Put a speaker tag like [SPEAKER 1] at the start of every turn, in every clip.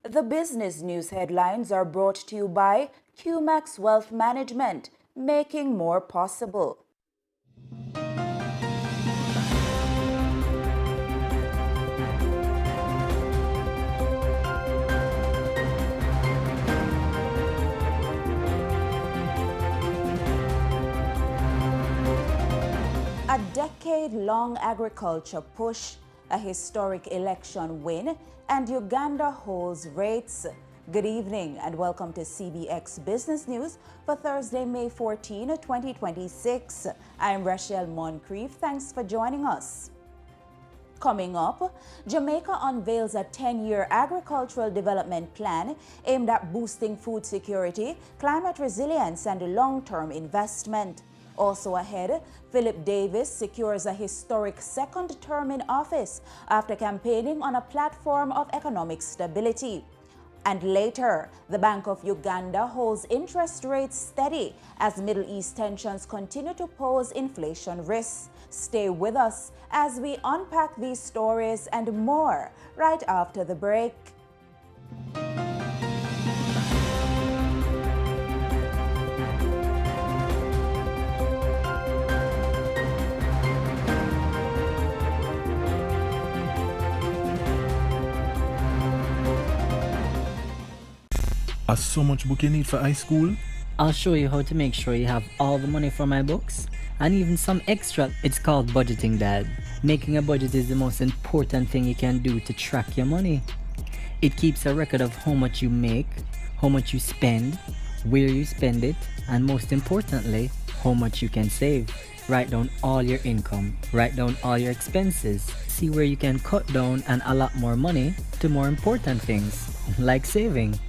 [SPEAKER 1] The business news headlines are brought to you by QMax Wealth Management, making more possible. A decade-long agriculture push, a historic election win, and Uganda holds rates. Good evening and welcome to CBX Business News for Thursday, May 14, 2026. I'm Rashel Moncrieffe. Thanks for joining us. Coming up, Jamaica unveils a 10-year agricultural development plan aimed at boosting food security, climate resilience, and long-term investment. Also ahead, Philip Davis secures a historic second term in office after campaigning on a platform of economic stability. And later, the Bank of Uganda holds interest rates steady as Middle East tensions continue to pose inflation risks. Stay with us as we unpack these stories and more right after the break.
[SPEAKER 2] Has so much book you need for high school?
[SPEAKER 3] I'll show you how to make sure you have all the money for my books and even some extra. It's called budgeting, Dad. Making a budget is the most important thing you can do to track your money. It keeps a record of how much you make, how much you spend, where you spend it, and most importantly, how much you can save. Write down all your income, write down all your expenses, see where you can cut down and allot more money to more important things, like saving.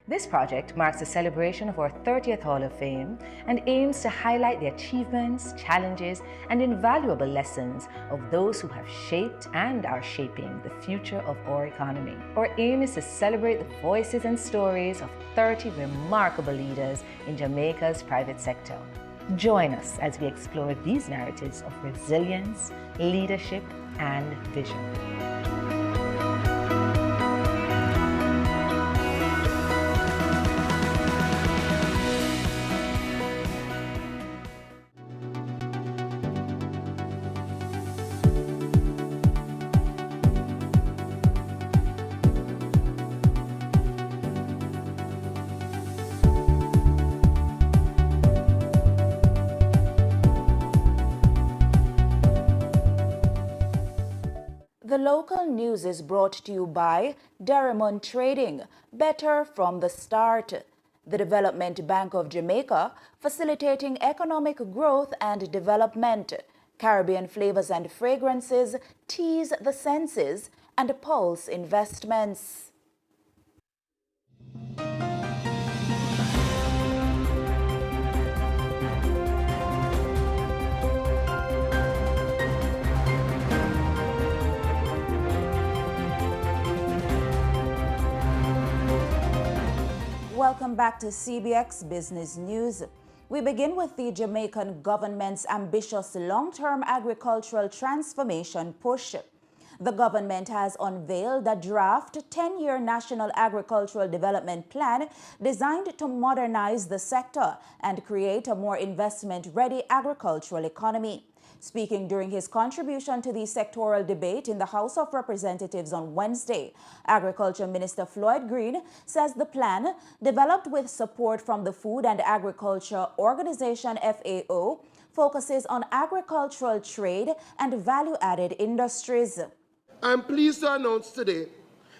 [SPEAKER 4] This project marks the celebration of our 30th Hall of Fame and aims to highlight the achievements, challenges, and invaluable lessons of those who have shaped and are shaping the future of our economy. Our aim is to celebrate the voices and stories of 30 remarkable leaders in Jamaica's private sector. Join us as we explore these narratives of resilience, leadership, and vision.
[SPEAKER 1] The local news is brought to you by Derrimon Trading, better from the start. The Development Bank of Jamaica, facilitating economic growth and development. Caribbean Flavors and Fragrances, tease the senses, and Pulse Investments. Welcome back to CBX Business News. We begin with the Jamaican government's ambitious long-term agricultural transformation push. The government has unveiled a draft 10-year National Agricultural Development Plan designed to modernize the sector and create a more investment-ready agricultural economy. Speaking during his contribution to the sectoral debate in the House of Representatives on Wednesday, Agriculture Minister Floyd Green says the plan, developed with support from the Food and Agriculture Organization FAO, focuses on agricultural trade and value-added industries.
[SPEAKER 5] I'm pleased to announce today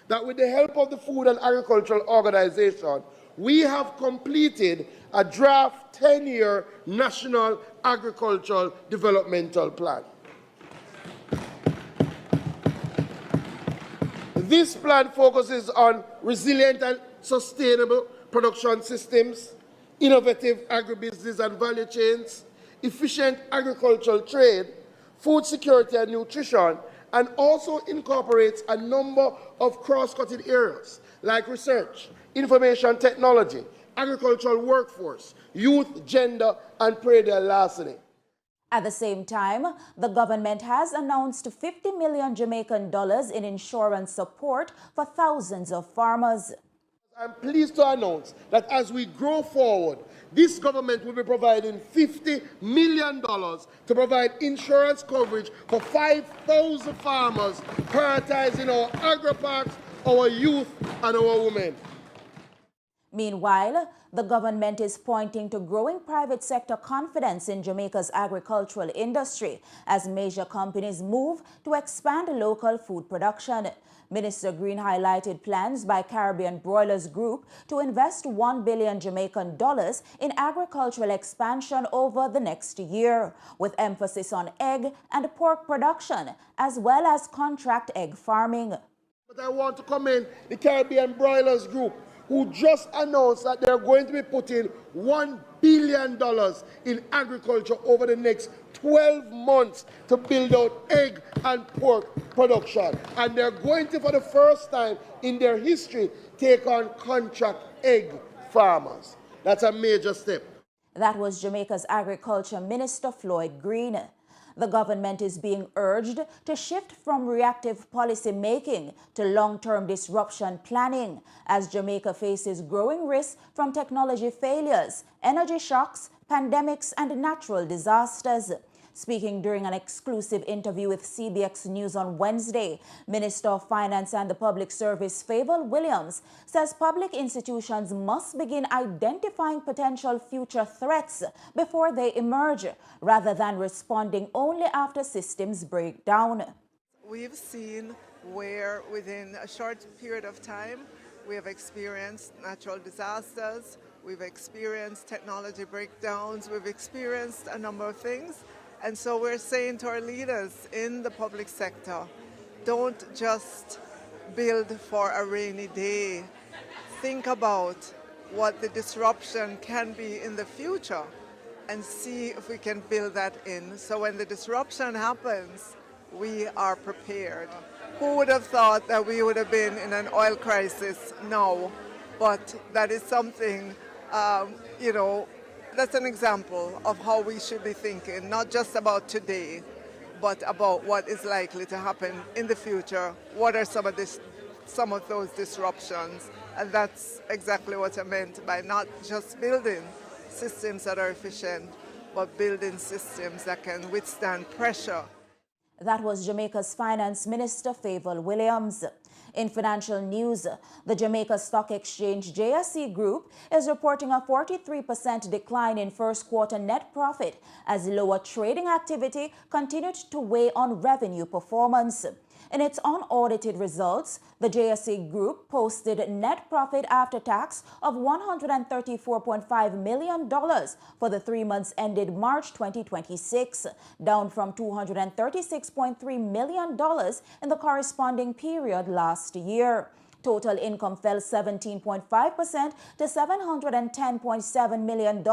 [SPEAKER 5] that with the help of the Food and Agricultural Organization, we have completed a draft 10-year National Agricultural Developmental Plan. This plan focuses on resilient and sustainable production systems, innovative agribusiness and value chains, efficient agricultural trade, food security and nutrition, and also incorporates a number of cross-cutting areas like research, information technology, agricultural workforce, youth, gender, and perennial larceny.
[SPEAKER 1] At the same time, the government has announced $50 million Jamaican dollars in insurance support for thousands of farmers.
[SPEAKER 5] I'm pleased to announce that as we grow forward, this government will be providing $50 million to provide insurance coverage for 5,000 farmers, prioritizing our agri-parks, our youth, and our women.
[SPEAKER 1] Meanwhile, the government is pointing to growing private sector confidence in Jamaica's agricultural industry as major companies move to expand local food production. Minister Green highlighted plans by Caribbean Broilers Group to invest $1 billion Jamaican dollars in agricultural expansion over the next year, with emphasis on egg and pork production, as well as contract egg farming.
[SPEAKER 5] But I want to commend the Caribbean Broilers Group, who just announced that they're going to be putting $1 billion in agriculture over the next 12 months to build out egg and pork production. And they're going to, for the first time in their history, take on contract egg farmers. That's a major step.
[SPEAKER 1] That was Jamaica's Agriculture Minister Floyd Green. The government is being urged to shift from reactive policy making to long-term disruption planning as Jamaica faces growing risks from technology failures, energy shocks, pandemics, and natural disasters. Speaking during an exclusive interview with CBX News on Wednesday, Minister of Finance and the Public Service Favour Williams says public institutions must begin identifying potential future threats before they emerge, rather than responding only after systems break down.
[SPEAKER 6] We've seen where within a short period of time we have experienced natural disasters, we've experienced technology breakdowns, we've experienced a number of things. And so we're saying to our leaders in the public sector, don't just build for a rainy day. Think about what the disruption can be in the future and see if we can build that in. So when the disruption happens, we are prepared. Who would have thought that we would have been in an oil crisis now? But that is something, that's an example of how we should be thinking, not just about today, but about what is likely to happen in the future. What are some of those disruptions? And that's exactly what I meant by not just building systems that are efficient, but building systems that can withstand pressure.
[SPEAKER 1] That was Jamaica's Finance Minister Favour Williams. In financial news, the Jamaica Stock Exchange JSE Group is reporting a 43% decline in first quarter net profit as lower trading activity continued to weigh on revenue performance. In its unaudited results, the JSE Group posted net profit after tax of $134.5 million for the 3 months ended March 2026, down from $236.3 million in the corresponding period last year. Total income fell 17.5% to $710.7 million,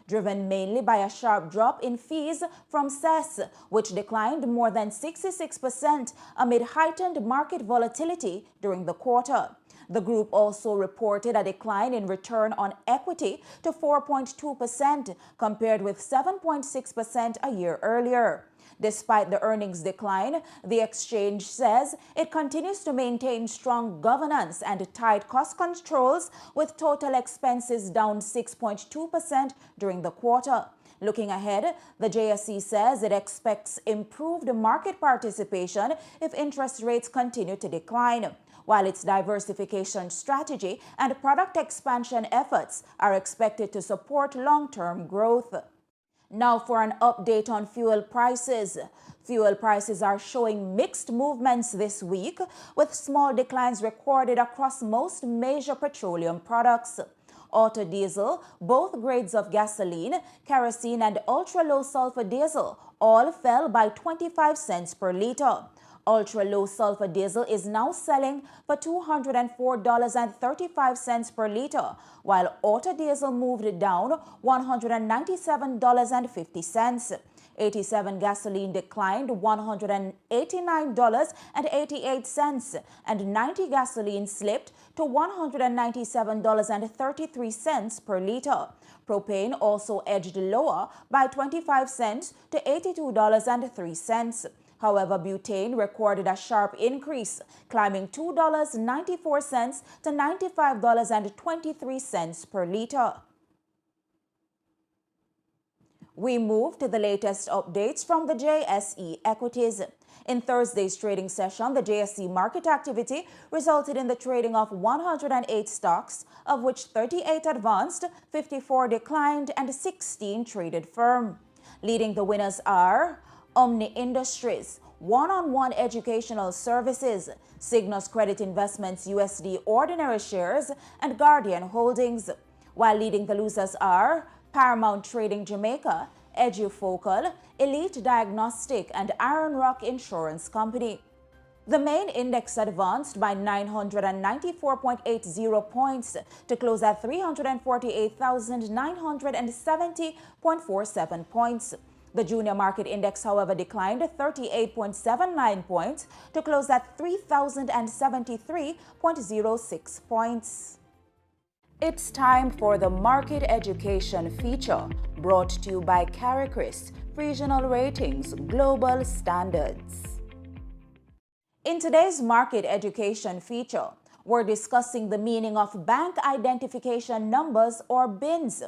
[SPEAKER 1] driven mainly by a sharp drop in fees from CES, which declined more than 66% amid heightened market volatility during the quarter. The group also reported a decline in return on equity to 4.2% compared with 7.6% a year earlier. Despite the earnings decline, the exchange says it continues to maintain strong governance and tight cost controls, with total expenses down 6.2% during the quarter. Looking ahead, the JSE says it expects improved market participation if interest rates continue to decline, while its diversification strategy and product expansion efforts are expected to support long-term growth. Now for an update on fuel prices. Fuel prices are showing mixed movements this week, with small declines recorded across most major petroleum products. Auto diesel, both grades of gasoline, kerosene, and ultra-low sulfur diesel all fell by 25 cents per litre. Ultra-low sulfur diesel is now selling for $204.35 per litre, while auto diesel moved down $197.50. 87 gasoline declined $189.88, and 90 gasoline slipped to $197.33 per litre. Propane also edged lower by 25 cents to $82.03. However, butane recorded a sharp increase, climbing $2.94 to $95.23 per liter. We move to the latest updates from the JSE equities. In Thursday's trading session, the JSE market activity resulted in the trading of 108 stocks, of which 38 advanced, 54 declined, and 16 traded firm. Leading the winners are Omni Industries, One-on-One Educational Services, Cygnus Credit Investments USD Ordinary Shares, and Guardian Holdings. While leading the losers are Paramount Trading Jamaica, Edufocal, Elite Diagnostic, and Iron Rock Insurance Company. The main index advanced by 994.80 points to close at 348,970.47 points. The junior market index, however, declined 38.79 points to close at 3,073.06 points. It's time for the Market Education feature, brought to you by CARICRIS, Regional Ratings, Global Standards. In today's Market Education feature, we're discussing the meaning of bank identification numbers or BINs.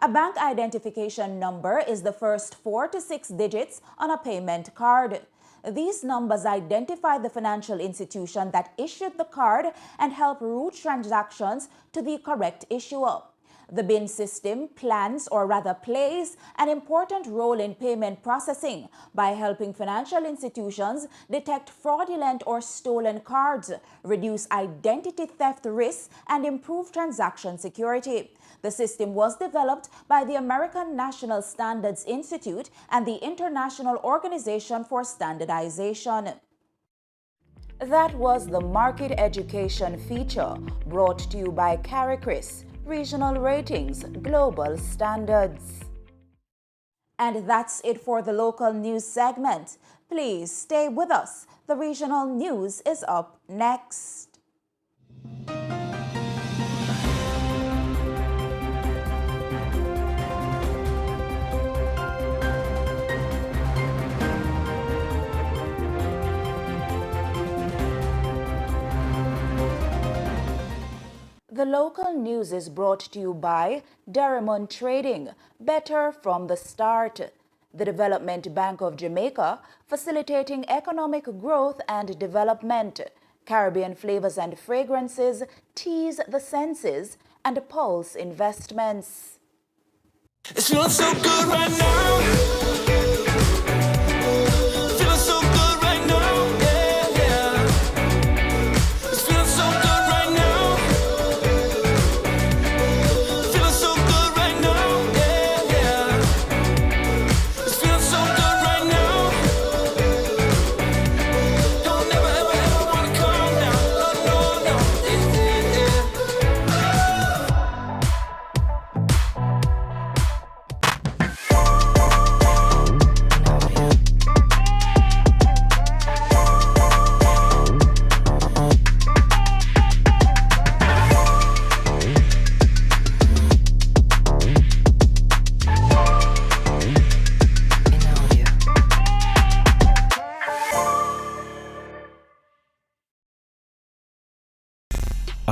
[SPEAKER 1] A bank identification number is the first 4 to 6 digits on a payment card. These numbers identify the financial institution that issued the card and help route transactions to the correct issuer. The BIN system plans, or rather plays, an important role in payment processing by helping financial institutions detect fraudulent or stolen cards, reduce identity theft risks, and improve transaction security. The system was developed by the American National Standards Institute and the International Organization for Standardization. That was the Market Education feature, brought to you by CARICRIS, Regional Ratings, Global Standards. And that's it for the local news segment. Please stay with us. The regional news is up next. The local news is brought to you by Derrimon Trading, better from the start. The Development Bank of Jamaica, facilitating economic growth and development. Caribbean Flavors and Fragrances, Tease the Senses, and Pulse Investments.
[SPEAKER 7] It feels so good right now. Feeling so good right now. Yeah, yeah. It feels so good right now. Feeling so good right now. Yeah, yeah. It feels so good right now. Don't never ever ever wanna calm down. No, no, no. Yeah, yeah.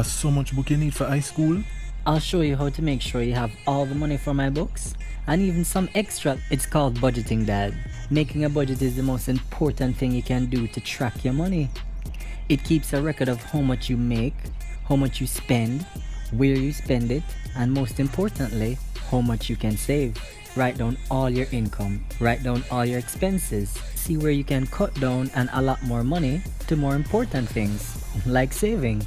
[SPEAKER 2] So much book you need for high school?
[SPEAKER 3] I'll show you how to make sure you have all the money for my books and even some extra. It's called budgeting, Dad. Making a budget is the most important thing you can do to track your money. It keeps a record of how much you make, how much you spend, where you spend it, and most importantly, how much you can save. Write down all your income, write down all your expenses, see where you can cut down and allot more money to more important things, like saving.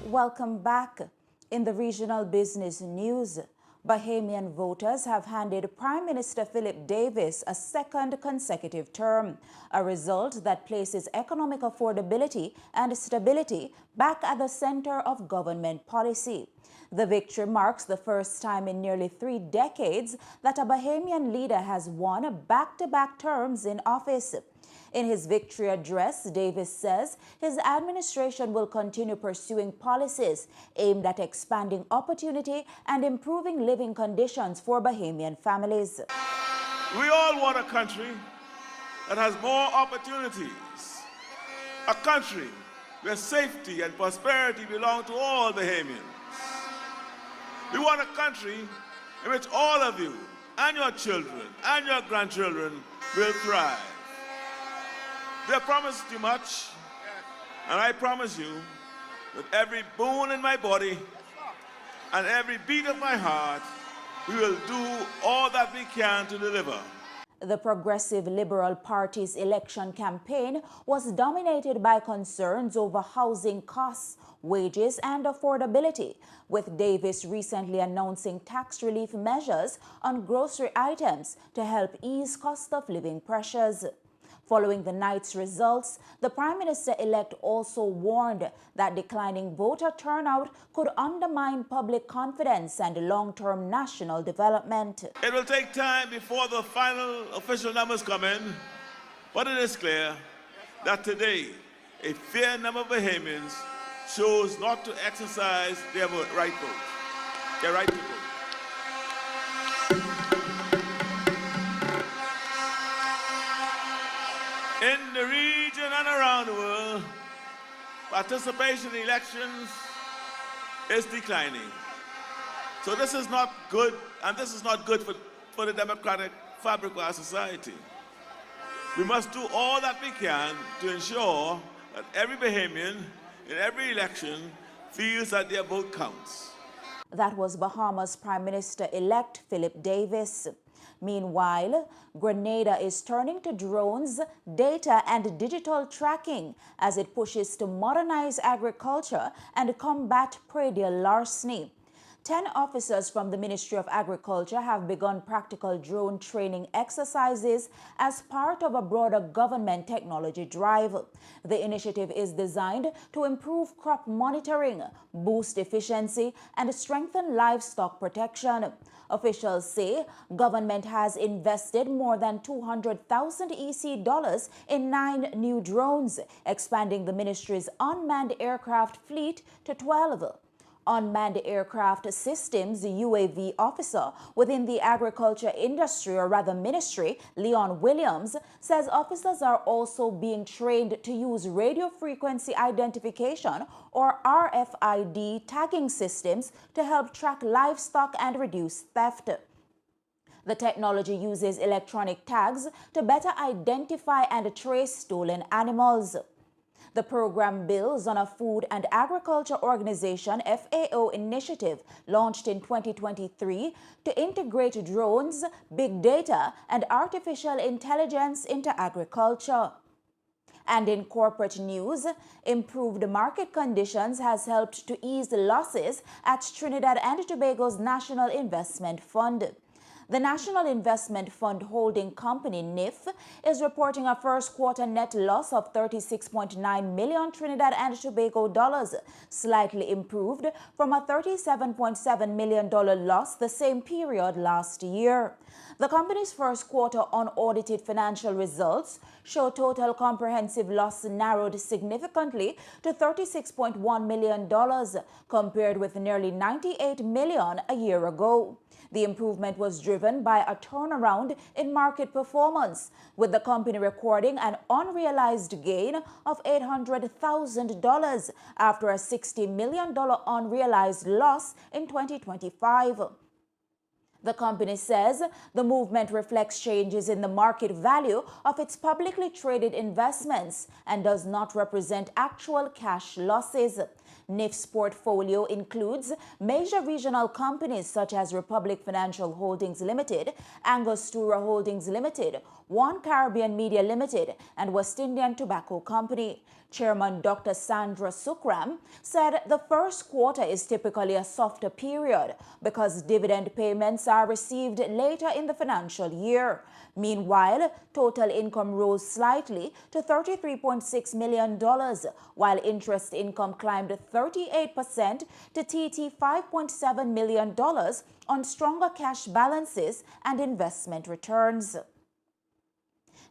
[SPEAKER 1] Welcome back. In the regional business news, Bahamian voters have handed Prime Minister Philip Davis a second consecutive term, a result that places economic affordability and stability back at the center of government policy. The victory marks the first time in nearly 3 decades that a Bahamian leader has won back-to-back terms in office. In his victory address, Davis says his administration will continue pursuing policies aimed at expanding opportunity and improving living conditions for Bahamian families.
[SPEAKER 8] We all want a country that has more opportunities, a country where safety and prosperity belong to all Bahamians. We want a country in which all of you and your children and your grandchildren will thrive. They promised you much, and I promise you, with every bone in my body and every beat of my heart, we will do all that we can to deliver.
[SPEAKER 1] The Progressive Liberal Party's election campaign was dominated by concerns over housing costs, wages, and affordability, with Davis recently announcing tax relief measures on grocery items to help ease cost of living pressures. Following the night's results, the Prime Minister-elect also warned that declining voter turnout could undermine public confidence and long-term national development.
[SPEAKER 8] It will take time before the final official numbers come in, but it is clear that today a fair number of Bahamians chose not to exercise their right to vote. In the region and around the world, participation in elections is declining. So this is not good, and this is not good for the democratic fabric of our society. We must do all that we can to ensure that every Bahamian in every election feels that their vote counts.
[SPEAKER 1] That was Bahamas Prime Minister-elect Philip Davis. Meanwhile, Grenada is turning to drones, data, and digital tracking as it pushes to modernize agriculture and combat predial larceny. 10 officers from the Ministry of Agriculture have begun practical drone training exercises as part of a broader government technology drive. The initiative is designed to improve crop monitoring, boost efficiency, and strengthen livestock protection. Officials say government has invested more than $200,000 EC dollars in 9 new drones, expanding the ministry's unmanned aircraft fleet to 12. Unmanned Aircraft Systems UAV officer within the agriculture industry, or rather ministry, Leon Williams, says officers are also being trained to use radio frequency identification, or RFID, tagging systems to help track livestock and reduce theft. The technology uses electronic tags to better identify and trace stolen animals. The program builds on a Food and Agriculture Organization FAO initiative launched in 2023 to integrate drones, big data, and artificial intelligence into agriculture. And in corporate news, improved market conditions has helped to ease losses at Trinidad and Tobago's National Investment Fund. The National Investment Fund holding company, NIF, is reporting a first quarter net loss of 36.9 million Trinidad and Tobago dollars, slightly improved from a $37.7 million loss the same period last year. The company's first quarter unaudited financial results show total comprehensive loss narrowed significantly to $36.1 million, compared with nearly $98 million a year ago. The improvement was driven by a turnaround in market performance, with the company recording an unrealized gain of $800,000 after a $60 million unrealized loss in 2025. The company says the movement reflects changes in the market value of its publicly traded investments and does not represent actual cash losses. NIF's portfolio includes major regional companies such as Republic Financial Holdings Limited, Angostura Holdings Limited, One Caribbean Media Limited, and West Indian Tobacco Company. Chairman Dr. Sandra Sukram said the first quarter is typically a softer period because dividend payments are received later in the financial year. Meanwhile, total income rose slightly to $33.6 million, while interest income climbed 38% to $5.7 million on stronger cash balances and investment returns.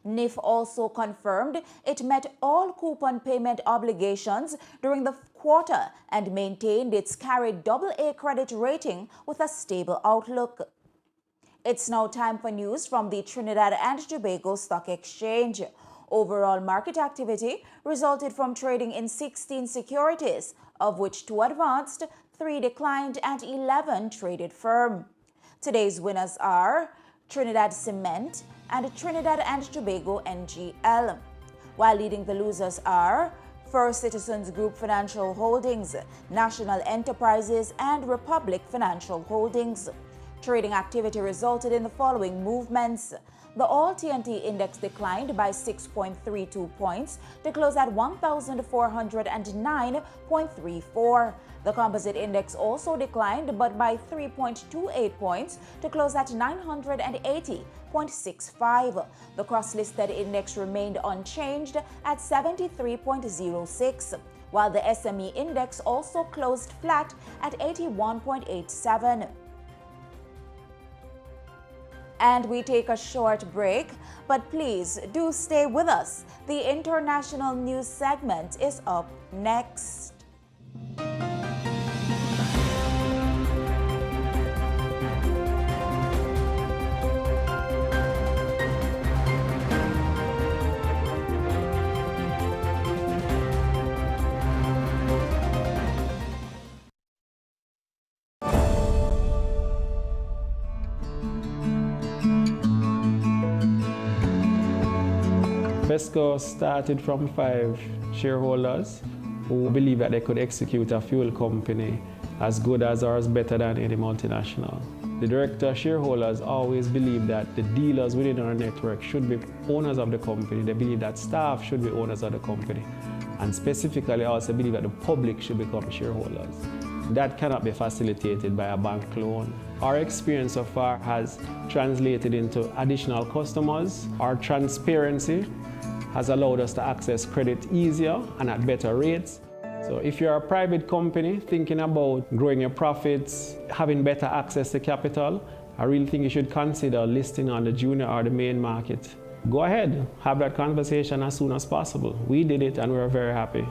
[SPEAKER 1] NIF also confirmed it met all coupon payment obligations during the quarter and maintained its carried AA credit rating with a stable outlook. It's now time for news from the Trinidad and Tobago Stock Exchange. Overall market activity resulted from trading in 16 securities, of which 2 advanced, 3 declined, and 11 traded firm. Today's winners are Trinidad Cement and Trinidad and Tobago NGL, while leading the losers are First Citizens Group Financial Holdings, National Enterprises, and Republic Financial Holdings. Trading activity resulted in the following movements. The All TNT Index declined by 6.32 points to close at 1,409.34. The Composite Index also declined, but by 3.28 points to close at 980.65. The Cross-Listed Index remained unchanged at 73.06, while the SME Index also closed flat at 81.87. And we take a short break, but please do stay with us. The international news segment is up next.
[SPEAKER 9] BESCO started from 5 shareholders who believed that they could execute a fuel company as good as or as better than any multinational. The director shareholders always believed that the dealers within our network should be owners of the company. They believe that staff should be owners of the company, and specifically also believe that the public should become shareholders. That cannot be facilitated by a bank loan. Our experience so far has translated into additional customers. Our transparency has allowed us to access credit easier and at better rates. So if you're a private company thinking about growing your profits, having better access to capital, I really think you should consider listing on the junior or the main market. Go ahead, have that conversation as soon as possible. We did it and we're very happy.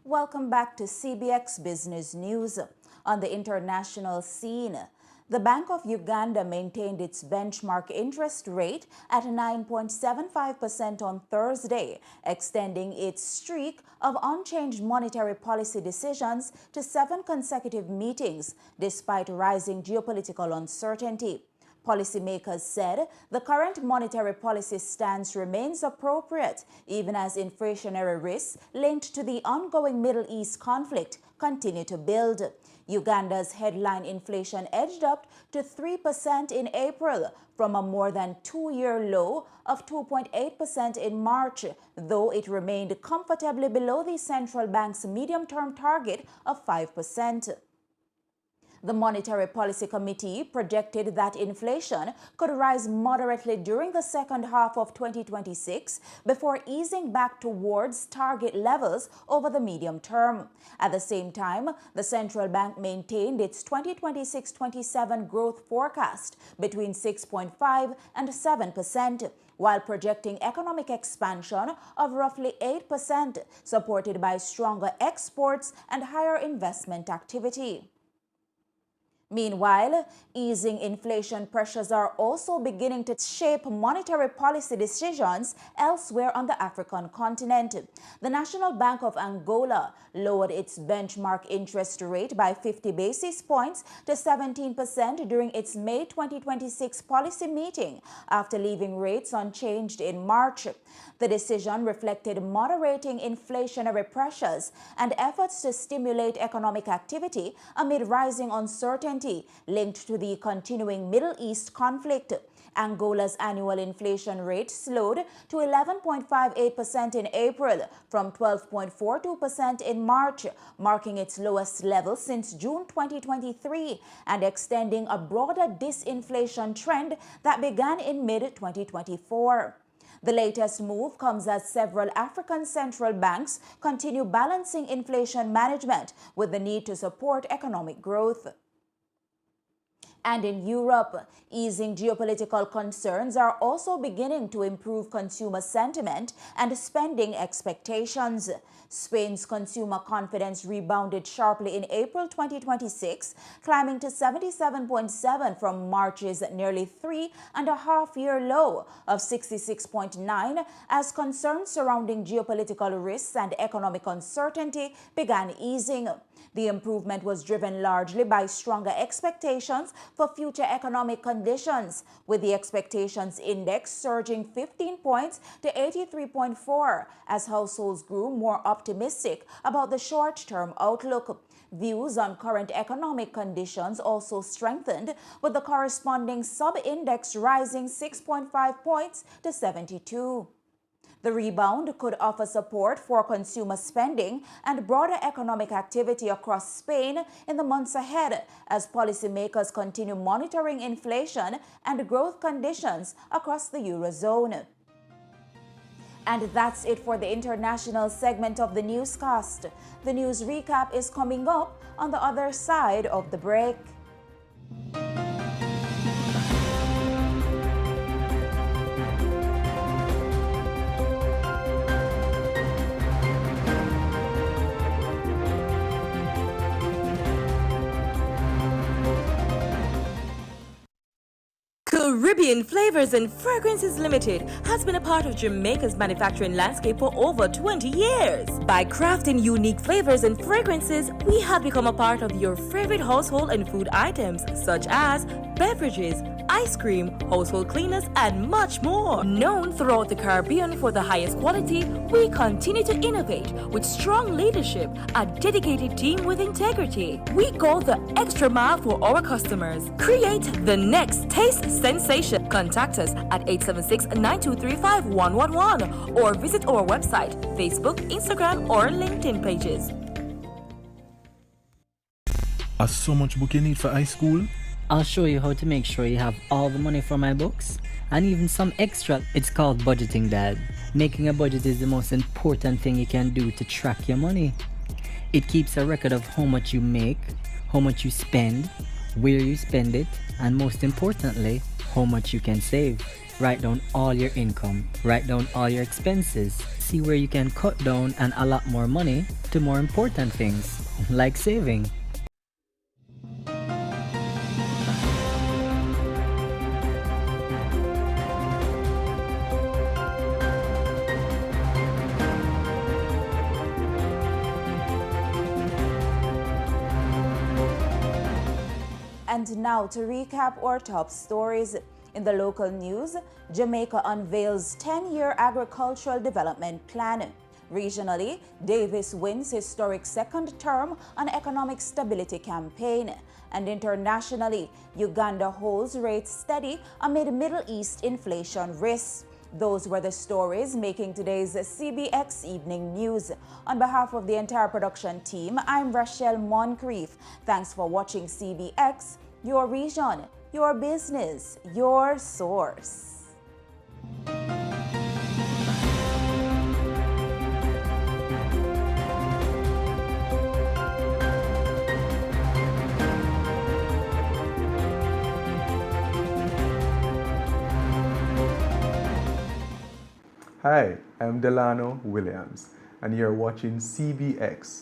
[SPEAKER 1] Welcome back to CBX Business News. On the international scene, the Bank of Uganda maintained its benchmark interest rate at 9.75% on Thursday, extending its streak of unchanged monetary policy decisions to 7 consecutive meetings, despite rising geopolitical uncertainty. Policymakers said the current monetary policy stance remains appropriate, even as inflationary risks linked to the ongoing Middle East conflict continue to build. Uganda's headline inflation edged up to 3% in April, from a more than 2-year low of 2.8% in March, though it remained comfortably below the central bank's medium-term target of 5%. The Monetary Policy Committee projected that inflation could rise moderately during the second half of 2026 before easing back towards target levels over the medium term. At the same time, the central bank maintained its 2026-27 growth forecast between 6.5% and 7%, while projecting economic expansion of roughly 8%, supported by stronger exports and higher investment activity. Meanwhile, easing inflation pressures are also beginning to shape monetary policy decisions elsewhere on the African continent. The National Bank of Angola lowered its benchmark interest rate by 50 basis points to 17% during its May 2026 policy meeting, after leaving rates unchanged in March. The decision reflected moderating inflationary pressures and efforts to stimulate economic activity amid rising uncertainty linked to the continuing Middle East conflict. Angola's annual inflation rate slowed to 11.58% in April from 12.42% in March, marking its lowest level since June 2023 and extending a broader disinflation trend that began in mid-2024. The latest move comes as several African central banks continue balancing inflation management with the need to support economic growth. And in Europe, easing geopolitical concerns are also beginning to improve consumer sentiment and spending expectations. Spain's consumer confidence rebounded sharply in April 2026, climbing to 77.7 from March's nearly 3.5-year low of 66.9 as concerns surrounding geopolitical risks and economic uncertainty began easing. The improvement was driven largely by stronger expectations for future economic conditions, with the expectations index surging 15 points to 83.4 as households grew more optimistic about the short-term outlook. Views on current economic conditions also strengthened, with the corresponding sub-index rising 6.5 points to 72. The rebound could offer support for consumer spending and broader economic activity across Spain in the months ahead as policymakers continue monitoring inflation and growth conditions across the Eurozone. And that's it for the international segment of the newscast. The news recap is coming up on the other side of the break.
[SPEAKER 10] Caribbean Flavors and Fragrances Limited has been a part of Jamaica's manufacturing landscape for over 20 years. By crafting unique flavors and fragrances, we have become a part of your favorite household and food items, such as beverages, ice cream, household cleaners, and much more. Known throughout the Caribbean for the highest quality, we continue to innovate with strong leadership, a dedicated team with integrity. We go the extra mile for our customers. Create the next taste sensation. Contact us at 876-9235-111 or visit our website, Facebook, Instagram, or LinkedIn pages.
[SPEAKER 2] So much book you need for high school?
[SPEAKER 3] I'll show you how to make sure you have all the money for my books and even some extra. It's called budgeting, Dad. Making a budget is the most important thing you can do to track your money. It keeps a record of how much you make, how much you spend, where you spend it, and most importantly, how much you can save. Write down all your income, write down all your expenses, see where you can cut down and allot more money to more important things, like saving.
[SPEAKER 1] And now to recap our top stories. In the local news, Jamaica unveils 10-year agricultural development plan. Regionally, Davis wins historic second term on economic stability campaign. And internationally, Uganda holds rates steady amid Middle East inflation risks. Those were the stories making today's CBX Evening News. On behalf of the entire production team, I'm Rashel Moncrieffe. Thanks for watching CBX, your region, your business, your source.
[SPEAKER 11] Hi, I'm Delano Williams, and you're watching CBX